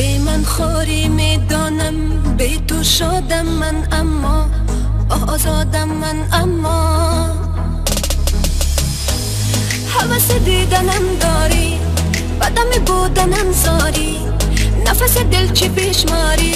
به من خوری میدانم، به تو شادم من، اما آزادم من، اما حوث دیدنم داری، بدم بودنم زاری، نفس دل چی پیش ماری.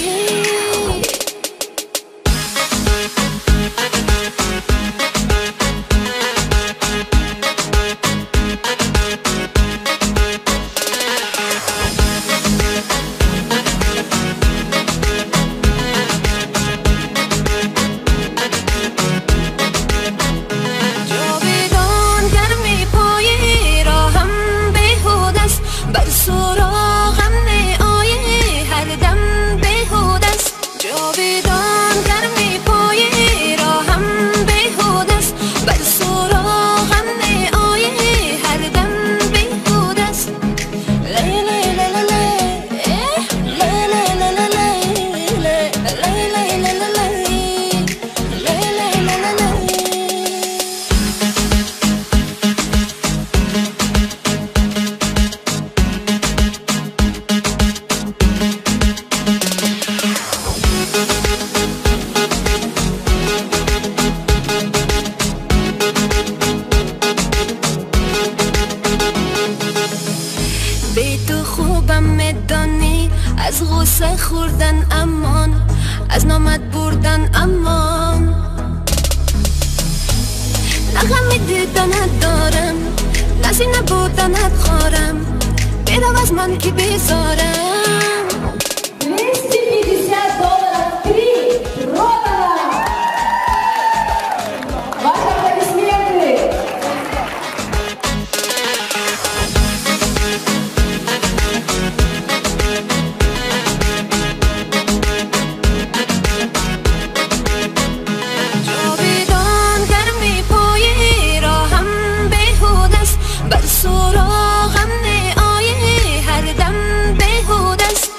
به تو خوبم میدانی، از غصه خوردن امان، از نامت بردن امان. نه غم دیدنت دارم، نه سینه بودنت خارم، برو از من که بیزارم. سراغم می آیی، هر دم بیهودست.